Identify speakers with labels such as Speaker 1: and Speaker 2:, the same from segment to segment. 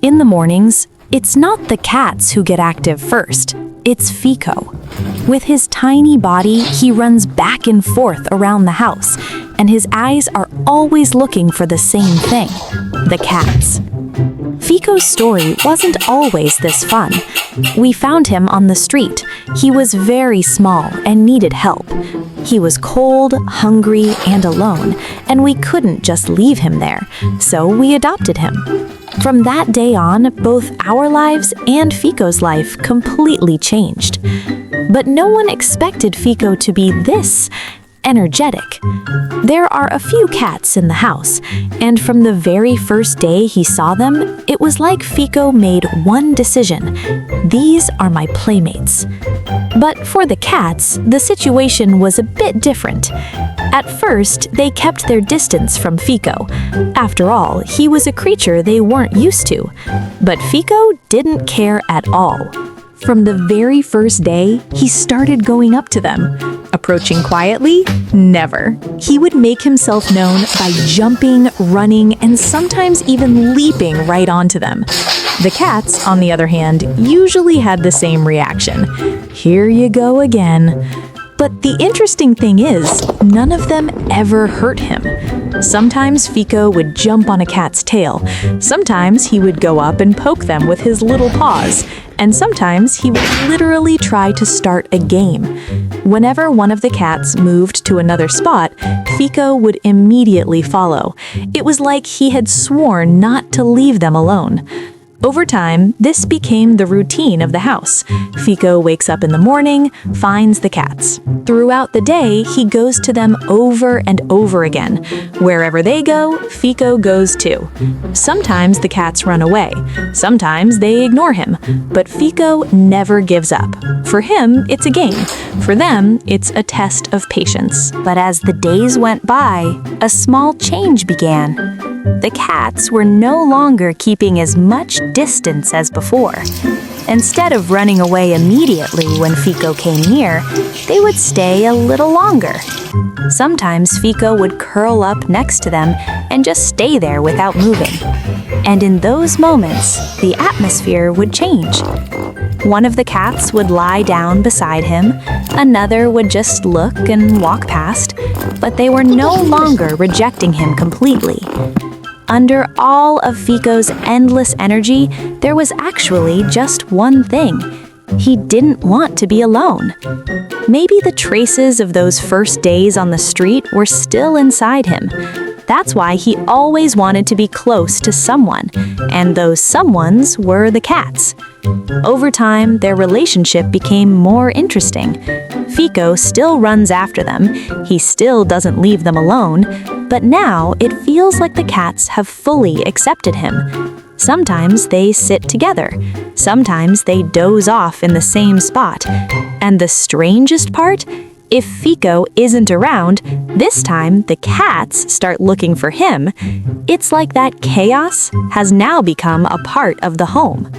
Speaker 1: In the mornings, it's not the cats who get active first, it's Fiko. With his tiny body, he runs back and forth around the house, and his eyes are always looking for the same thing, the cats. Fiko's story wasn't always this fun. We found him on the street. He was very small and needed help. He was cold, hungry, and alone, and we couldn't just leave him there, so we adopted him. From that day on, both our lives and Fiko's life completely changed. But no one expected Fiko to be this energetic. There are a few cats in the house, and from the very first day he saw them, it was like Fiko made one decision: these are my playmates. But for the cats, the situation was a bit different. At first, they kept their distance from Fiko. After all, he was a creature they weren't used to. But Fiko didn't care at all. From the very first day, he started going up to them. Approaching quietly? Never. He would make himself known by jumping, running, and sometimes even leaping right onto them. The cats, on the other hand, usually had the same reaction. Here you go again. But the interesting thing is, none of them ever hurt him. Sometimes Fiko would jump on a cat's tail. Sometimes he would go up and poke them with his little paws. And sometimes he would literally try to start a game. Whenever one of the cats moved to another spot, Fiko would immediately follow. It was like he had sworn not to leave them alone. Over time, this became the routine of the house. Fiko wakes up in the morning, finds the cats. Throughout the day, he goes to them over and over again. Wherever they go, Fiko goes too. Sometimes the cats run away. Sometimes they ignore him. But Fiko never gives up. For him, it's a game. For them, it's a test of patience.
Speaker 2: But as the days went by, a small change began. The cats were no longer keeping as much distance as before. Instead of running away immediately when Fiko came near, they would stay a little longer. Sometimes Fiko would curl up next to them and just stay there without moving. And in those moments, the atmosphere would change. One of the cats would lie down beside him, another would just look and walk past, but they were no longer rejecting him completely. Under all of Fiko's endless energy, there was actually just one thing. He didn't want to be alone. Maybe the traces of those first days on the street were still inside him. That's why he always wanted to be close to someone, and those someones were the cats. Over time, their relationship became more interesting. Fiko still runs after them, he still doesn't leave them alone, but now it feels like the cats have fully accepted him. Sometimes they sit together, sometimes they doze off in the same spot. And the strangest part? If Fiko isn't around, this time the cats start looking for him. It's like that chaos has now become a part of the home.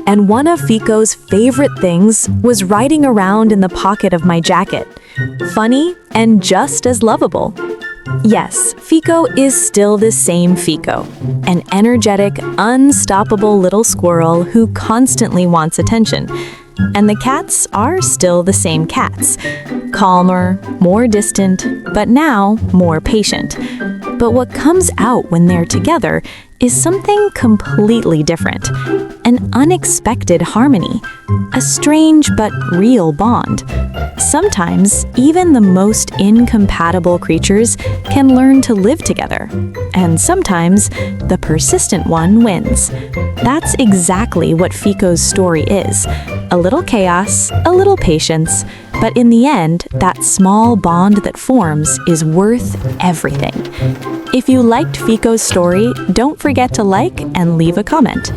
Speaker 2: And one of Fiko's favorite things was riding around in the pocket of my jacket. Funny and just as lovable. Yes, Fiko is still the same Fiko, an energetic, unstoppable little squirrel who constantly wants attention. And the cats are still the same cats, calmer, more distant, but now more patient. But what comes out when they're together is something completely different, an unexpected harmony, a strange but real bond. Sometimes, even the most incompatible creatures can learn to live together, and sometimes the persistent one wins. That's exactly what Fiko's story is. A little chaos, a little patience, but in the end, that small bond that forms is worth everything. If you liked Fiko's story, don't forget to like and leave a comment.